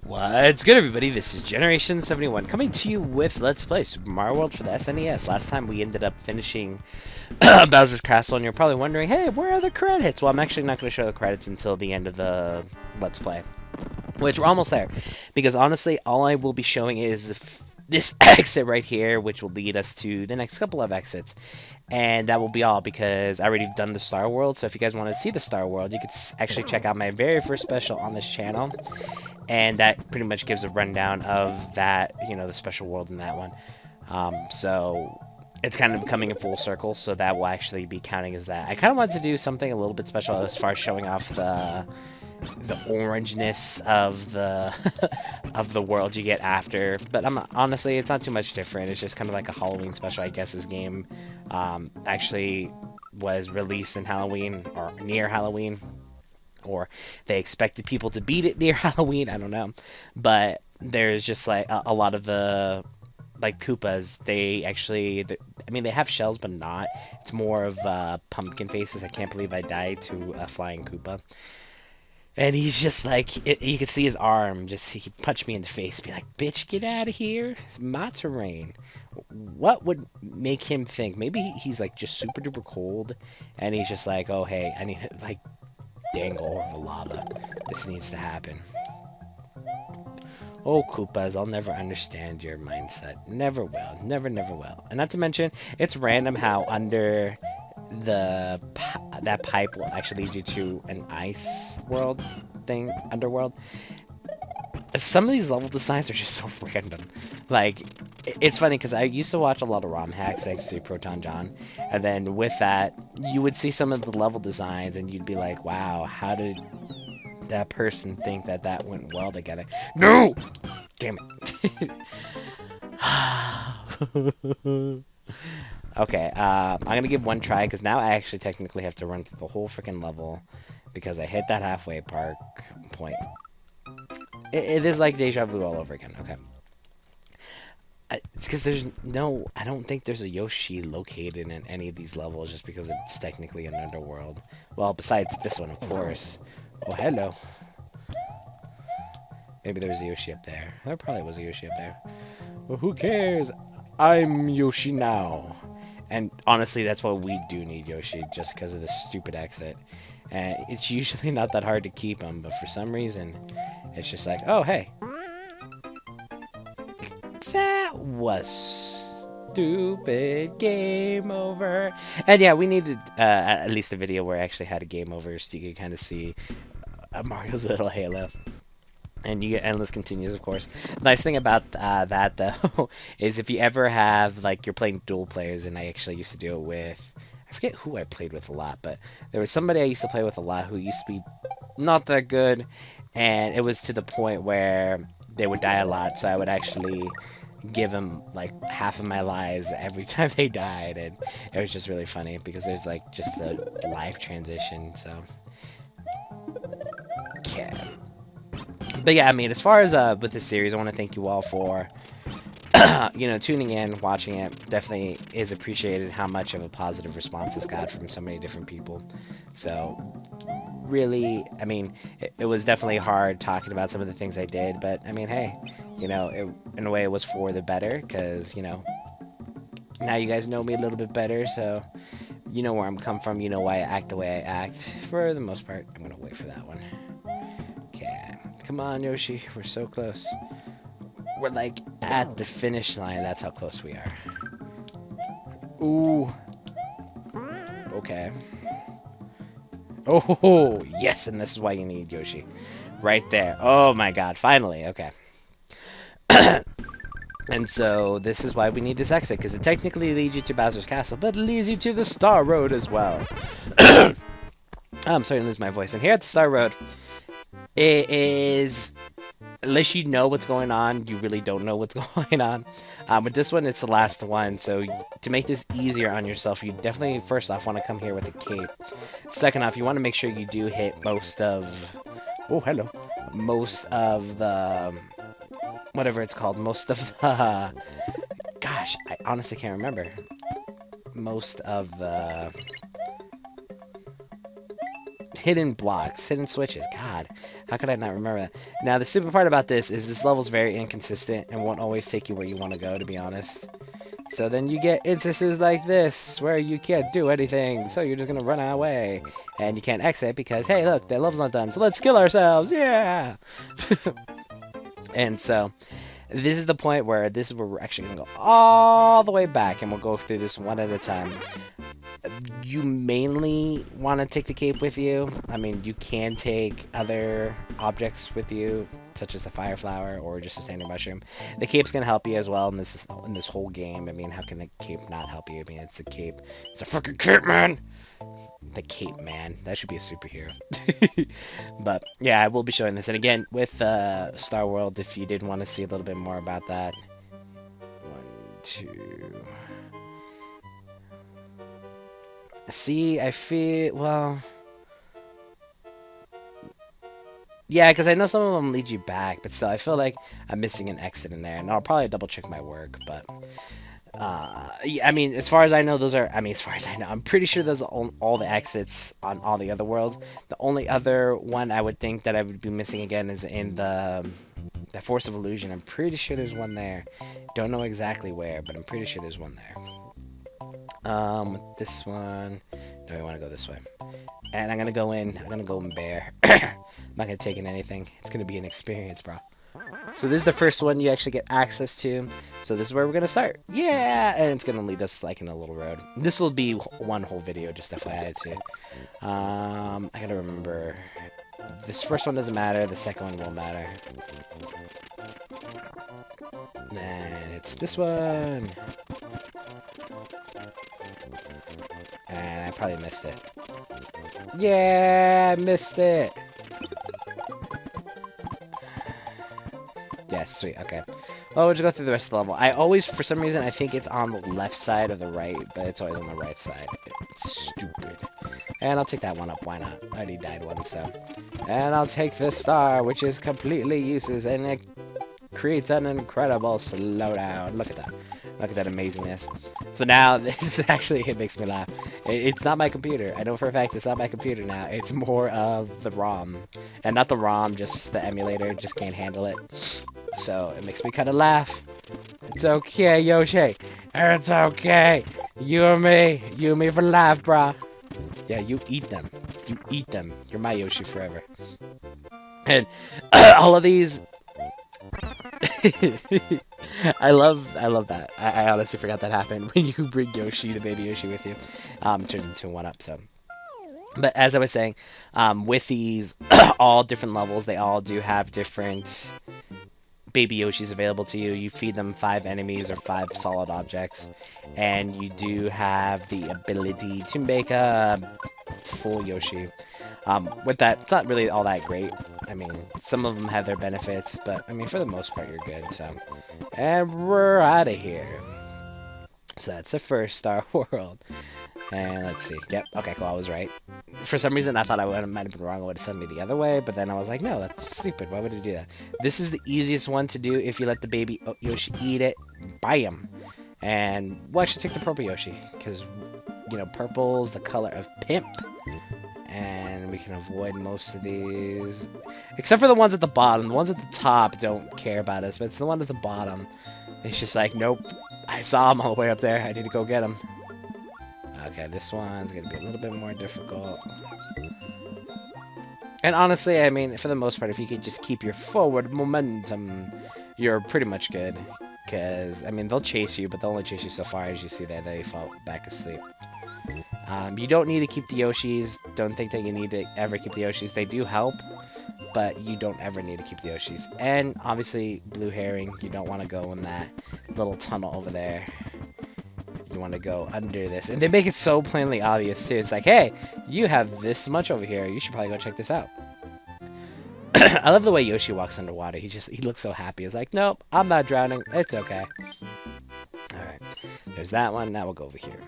What's good, everybody? This is Generation 71 coming to you with Let's Play Super Mario World for the SNES. Last time we ended up finishing Bowser's Castle, and you're probably wondering, hey, where are the credits? Well, I'm actually not going to show the credits until the end of the Let's Play, which we're almost there. Because honestly, all I will be showing is this exit right here, which will lead us to the next couple of exits. And that will be all, because I already done the Star World. So if you guys want to see the Star World, you can actually check out my very first special on this channel. And that pretty much gives a rundown of that, the special world in that one. So it's kind of coming in full circle, so that will actually be counting as that. I kind of wanted to do something a little bit special as far as showing off the orangeness of the of the world you get after, but honestly, it's not too much different. It's just kind of like a Halloween special. I guess this game actually was released in Halloween or near Halloween, or they expected people to beat it near Halloween. I don't know, but there's just like a lot of the Koopas. They actually, they have shells, but not. It's more of pumpkin faces. I can't believe I died to a flying Koopa. And he's just like, you can see his arm, he punched me in the face, be like, bitch, get out of here, it's my terrain. What would make him think? Maybe he's like just super duper cold, and he's just like, oh hey, I need to like dangle over the lava. This needs to happen. Oh, Koopas, I'll never understand your mindset. Never will. Never, never will. And not to mention, it's random how under that pipe will actually lead you to an ice world thing, underworld. Some of these level designs are just so random. Like, it's funny because I used to watch a lot of ROM hacks thanks to Proton John, and then with that, you would see some of the level designs, and you'd be like, wow, how did that person think that went well together? No! Damn it. Okay, I'm gonna give one try, because now I actually technically have to run through the whole freaking level, because I hit that halfway point. It is like deja vu all over again. Okay. It's because I don't think there's a Yoshi located in any of these levels, just because it's technically an underworld. Well, besides this one, of course. Oh, hello. Maybe there's a Yoshi up there. There probably was a Yoshi up there. Well, who cares? I'm Yoshi now. And honestly, that's why we do need Yoshi, just because of this stupid exit. And it's usually not that hard to keep him, but for some reason, it's just like, oh, hey. That was stupid. Game over. And yeah, we needed at least a video where I actually had a game over, so you could kind of see Mario's little halo. And you get endless continues, of course. Nice thing about that, though, is if you ever have, you're playing dual players, and I actually used to do it with, I forget who I played with a lot, but there was somebody I used to play with a lot who used to be not that good, and it was to the point where they would die a lot, so I would actually give them, half of my lives every time they died, and it was just really funny, because there's, just a life transition, so, yeah. But yeah, as far as with this series, I want to thank you all for, tuning in, watching it. Definitely is appreciated how much of a positive response it's got from so many different people. So, really, it was definitely hard talking about some of the things I did, but, hey, in a way it was for the better, because, now you guys know me a little bit better, so you know where I'm come from, you know why I act the way I act, for the most part. I'm going to wait for that one. Come on, Yoshi. We're so close. We're, at the finish line. That's how close we are. Ooh. Okay. Oh, yes, and this is why you need Yoshi. Right there. Oh, my God. Finally. Okay. And so, this is why we need this exit, because it technically leads you to Bowser's Castle, but it leads you to the Star Road as well. I'm starting to lose my voice. And here at the Star Road, it is, unless you know what's going on, you really don't know what's going on. With this one, it's the last one, so to make this easier on yourself, you definitely, first off, want to come here with a cape. Second off, you want to make sure you do hit most of, oh, hello, most of the, whatever it's called, most of the, gosh, I honestly can't remember, most of the, hidden blocks, hidden switches. God, how could I not remember that? Now, the stupid part about this is this level's very inconsistent and won't always take you where you want to go, to be honest. So then you get instances like this, where you can't do anything, so you're just gonna run away. And you can't exit because, hey, look, the level's not done, so let's kill ourselves, yeah! And so, this is the point where we're actually gonna go all the way back, and we'll go through this one at a time. You mainly want to take the cape with you. I mean, you can take other objects with you, such as the fire flower or just a standard mushroom. The cape's gonna help you as well in this whole game. I mean, how can the cape not help you? I mean, it's the cape. It's a freaking cape, man. The cape man. That should be a superhero. But yeah, I will be showing this. And again, with Star World, if you did want to see a little bit more about that. 1, 2. See, I feel, well, yeah, because I know some of them lead you back, but still, I feel like I'm missing an exit in there, and I'll probably double check my work, but, yeah, I mean, as far as I know, I'm pretty sure those are all the exits on all the other worlds. The only other one I would think that I would be missing again is in the Force of Illusion. I'm pretty sure there's one there. Don't know exactly where, but I'm pretty sure there's one there. This one, no, I want to go this way. And I'm gonna go in bear. I'm not gonna take in anything. It's gonna be an experience, bro. So this is the first one you actually get access to. So this is where we're gonna start. Yeah, and it's gonna lead us like in a little road. This will be one whole video, just FYI too. I gotta remember. This first one doesn't matter. The second one won't matter. And it's this one. And I probably missed it. Yeah, I missed it. Yeah, sweet, okay. Well, we'll just go through the rest of the level. I always, for some reason, I think it's on the left side of the right, but it's always on the right side. It's stupid. And I'll take that one up, why not? I already died once, so. And I'll take this star, which is completely useless, and it creates an incredible slowdown. Look at that. Look at that amazingness. So now, this actually, it makes me laugh. It's not my computer. I know for a fact it's not my computer now. It's more of the ROM. And not the ROM, just the emulator. Just can't handle it. So, it makes me kind of laugh. It's okay, Yoshi. It's okay. You and me for life, brah. Yeah, you eat them. You eat them. You're my Yoshi forever. And all of these... I love that. I honestly forgot that happened when you bring Yoshi, the baby Yoshi, with you. Turns into one up, so. But as I was saying, with these all different levels, they all do have different baby Yoshis available to you. You feed them 5 enemies or 5 solid objects, and you do have the ability to make a full Yoshi. With that, it's not really all that great. I mean, some of them have their benefits, but I mean, for the most part, you're good. So, and we're out of here. So that's the first Star World. And let's see. Yep. Okay, cool. I was right. For some reason, I thought I might have been wrong. I would have sent me the other way, but then I was like, no, that's stupid. Why would it do that? This is the easiest one to do if you let the baby Yoshi eat it. Bam. And we'll actually take the purple Yoshi because, you know, purple's the color of pimp. And we can avoid most of these. Except for the ones at the bottom. The ones at the top don't care about us, but it's the one at the bottom. It's just like, nope. I saw him all the way up there. I need to go get him. Okay, this one's going to be a little bit more difficult. And honestly, I mean, for the most part, if you could just keep your forward momentum, you're pretty much good. Because, I mean, they'll chase you, but they'll only chase you so far. As you see there, they fall back asleep. You don't need to keep the Yoshis. Don't think that you need to ever keep the Yoshis. They do help, but you don't ever need to keep the Yoshis. And, obviously, blue herring. You don't want to go in that little tunnel over there. You want to go under this. And they make it so plainly obvious, too. It's like, hey, you have this much over here. You should probably go check this out. I love the way Yoshi walks underwater. He looks so happy. He's like, nope, I'm not drowning. It's okay. Alright. There's that one. Now we'll go over here.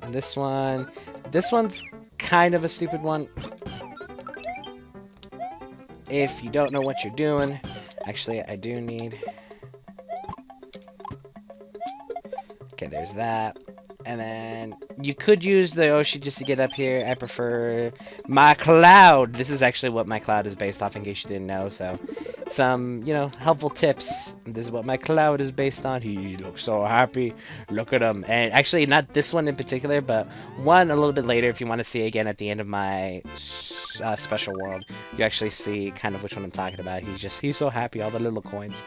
And this one's kind of a stupid one. If you don't know what you're doing. Actually, I do need... Okay, there's that. And then You could use the Yoshi just to get up here. I prefer my cloud. This is actually what my cloud is based off, in case you didn't know. So, some, helpful tips. This is what my cloud is based on. He looks so happy. Look at him. And actually, not this one in particular, but one a little bit later, if you want to see again at the end of my special world, you actually see kind of which one I'm talking about. He's so happy. All the little coins.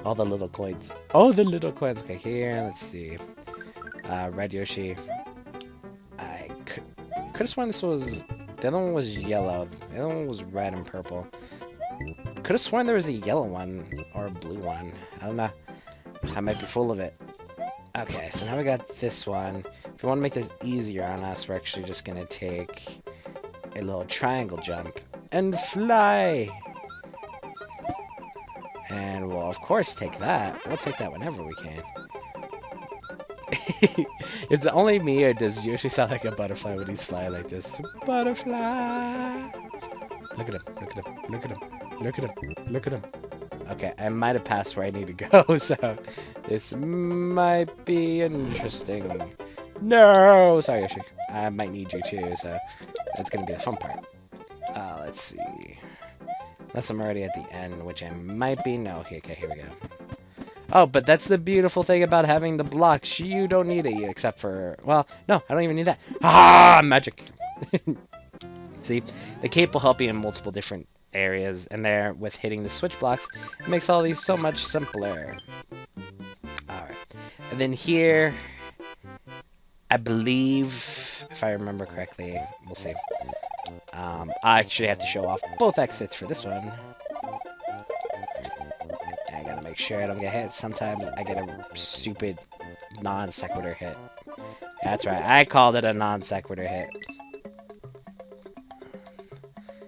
All the little coins. Oh, the little coins. Okay, here, let's see. Red Yoshi. I could have sworn this was... The other one was yellow. The other one was red and purple. Could have sworn there was a yellow one or a blue one. I don't know. I might be full of it. Okay, so now we got this one. If we want to make this easier on us, we're actually just going to take a little triangle jump and fly. And we'll, of course, take that. We'll take that whenever we can. It's only me, or does Yoshi sound like a butterfly when he's flying like this? Butterfly! Look at him, look at him, look at him, look at him, look at him. Okay, I might have passed where I need to go, so this might be interesting. No! Sorry, Yoshi. I might need you too, so that's gonna be the fun part. Let's see. Unless I'm already at the end, which I might be. No, okay, here we go. Oh, but that's the beautiful thing about having the blocks. You don't need it, except for... Well, no, I don't even need that. Ah, magic! See, the cape will help you in multiple different areas, and there, with hitting the switch blocks, it makes all these so much simpler. Alright. And then here, I believe, if I remember correctly, we'll see. I actually have to show off both exits for this one. I gotta make sure I don't get hit. Sometimes I get a stupid non sequitur hit. That's right, I called it a non sequitur hit.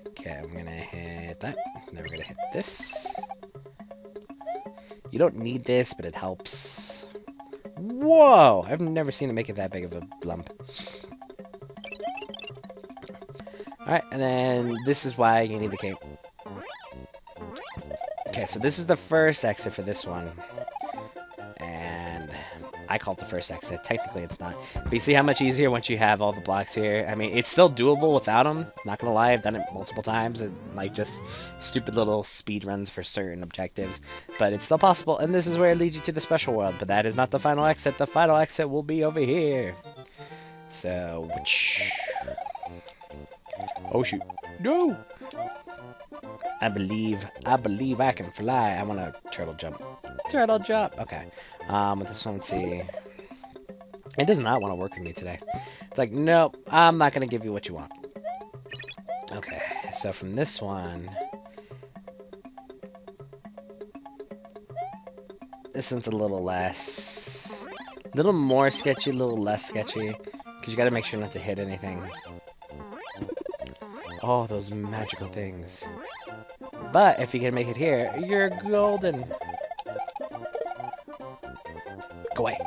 Okay, I'm gonna hit that. Then we're gonna hit this. You don't need this, but it helps. Whoa! I've never seen it make it that big of a lump. Alright, and then this is why you need the cape. Okay, so this is the first exit for this one. And I call it the first exit. Technically, it's not. But you see how much easier once you have all the blocks here? I mean, it's still doable without them. Not gonna lie, I've done it multiple times. Like, just stupid little speed runs for certain objectives. But it's still possible, and this is where it leads you to the special world. But that is not the final exit. The final exit will be over here. So, oh, shoot. No! I believe I can fly. I want to turtle jump. Turtle jump! Okay. With this one, let's see. It does not want to work with me today. It's like, nope, I'm not going to give you what you want. Okay, so from this one... This one's a little less... A little more sketchy, a little less sketchy. Because you got to make sure not to hit anything. Oh, those magical things. But if you can make it here, you're golden. Go away.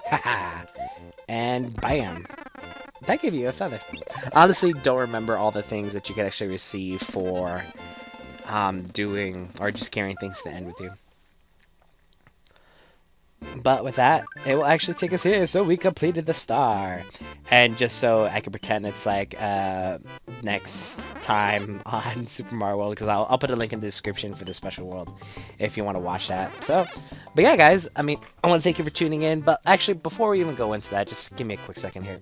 Haha. And bam. That gave you a feather. Honestly, don't remember all the things that you could actually receive for doing or just carrying things to the end with you. But with that, it will actually take us here. So we completed the star. And just so I can pretend it's like next time on Super Mario World, because I'll put a link in the description for the special world if you want to watch that. So, but yeah, guys, I mean, I want to thank you for tuning in. But actually, before we even go into that, just give me a quick second here.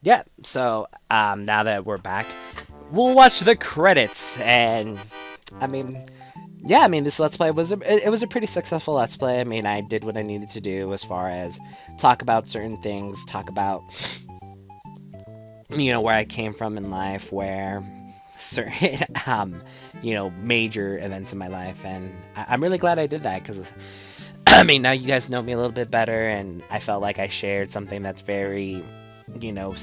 Yeah, so now that we're back, we'll watch the credits. And, I mean... Yeah, I mean, this Let's Play was a pretty successful Let's Play. I mean, I did what I needed to do as far as talk about certain things, talk about, you know, where I came from in life, where certain, you know, major events in my life, and I'm really glad I did that, because, I mean, now you guys know me a little bit better, and I felt like I shared something that's very, you know,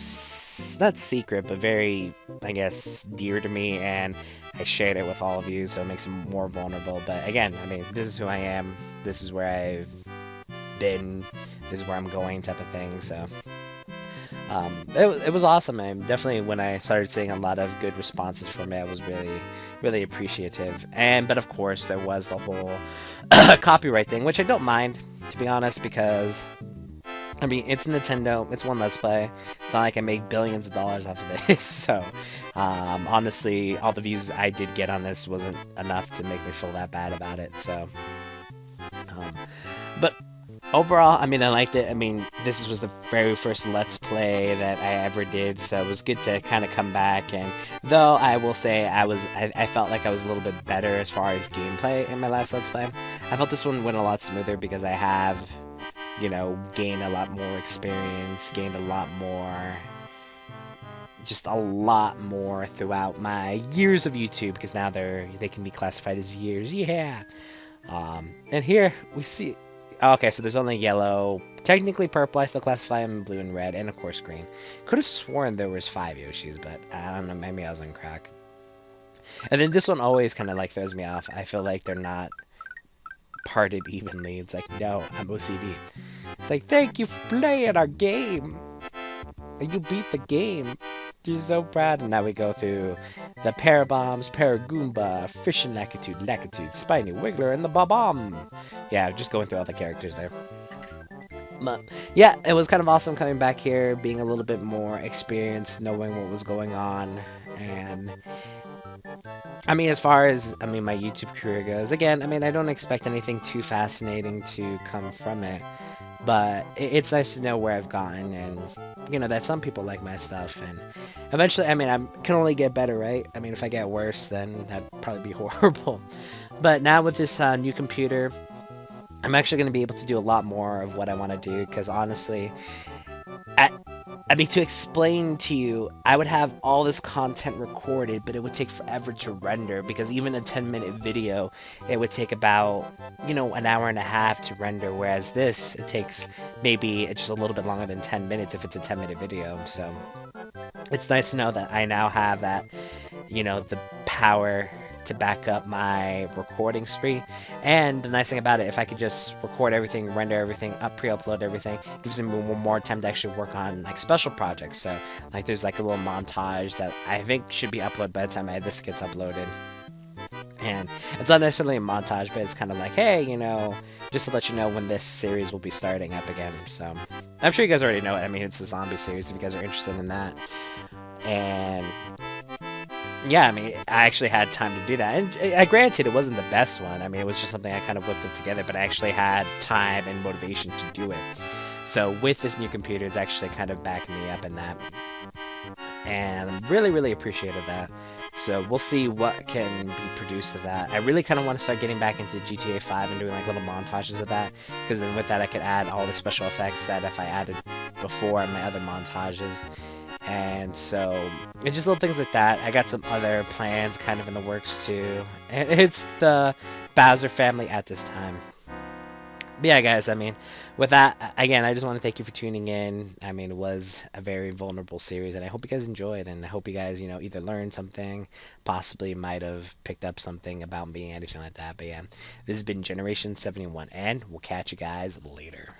not secret, but very, I guess, dear to me, and I shared it with all of you, so it makes it more vulnerable. But again, I mean, this is who I am, this is where I've been, this is where I'm going, type of thing. So It was awesome. And definitely when I started seeing a lot of good responses from it, I was really appreciative. But of course there was the whole copyright thing, which I don't mind, to be honest, because I mean, it's Nintendo. It's one Let's Play. It's not like I make billions of dollars off of this. So, honestly, all the views I did get on this wasn't enough to make me feel that bad about it. So, um, but overall, I mean, I liked it. I mean, this was the very first Let's Play that I ever did, so it was good to kind of come back. And though I will say I felt like I was a little bit better as far as gameplay in my last Let's Play, I felt this one went a lot smoother because I have, you know, gained a lot more experience, gained a lot more, just a lot more throughout my years of YouTube, because now they can be classified as years. Yeah. And here we see. Okay, so there's only yellow, technically purple. I still classify them in blue and red, and of course green. Could have sworn there was 5 Yoshis, but I don't know. Maybe I was on crack. And then this one always kind of like throws me off. I feel like they're not parted evenly. It's like, no, I'm OCD. It's like, thank you for playing our game. You beat the game. You're so proud. And now we go through the Parabombs, Paragoomba, Fishing Lackitude, Spiny Wiggler, and the Bob-omb. Yeah, just going through all the characters there. But yeah, it was kind of awesome coming back here, being a little bit more experienced, knowing what was going on. And I mean, as far as my YouTube career goes, again, I mean, I don't expect anything too fascinating to come from it. But it's nice to know where I've gotten, and, you know, that some people like my stuff, and eventually, I mean, I can only get better, right? I mean, if I get worse, then that'd probably be horrible. But now with this new computer, I'm actually going to be able to do a lot more of what I want to do, because honestly, I mean, to explain to you, I would have all this content recorded, but it would take forever to render, because even a 10-minute video, it would take about, you know, an hour and a half to render, whereas this, it takes maybe just a little bit longer than 10 minutes if it's a 10-minute video. So it's nice to know that I now have that, you know, the power to back up my recording spree. And the nice thing about it, if I could just record everything, render everything, pre-upload everything, it gives me more time to actually work on like special projects. So like there's like a little montage that I think should be uploaded by the time this gets uploaded. And it's not necessarily a montage, but it's kind of like, hey, you know, just to let you know when this series will be starting up again. So I'm sure you guys already know it. I mean, it's a zombie series if you guys are interested in that. And yeah, I mean, I actually had time to do that. And granted, it wasn't the best one. I mean, it was just something I kind of whipped it together, but I actually had time and motivation to do it. So with this new computer, it's actually kind of backing me up in that. And I'm really appreciated that. So we'll see what can be produced of that. I really kind of want to start getting back into GTA 5 and doing like little montages of that, because then with that I could add all the special effects that if I added before in my other montages. And so, it's just little things like that. I got some other plans kind of in the works too. And it's the Bowser family at this time. But yeah, guys, I mean, with that, again, I just want to thank you for tuning in. I mean, it was a very vulnerable series, and I hope you guys enjoyed, and I hope you guys, you know, either learned something, possibly might have picked up something about me, anything like that. But yeah, this has been Generation 71, and we'll catch you guys later.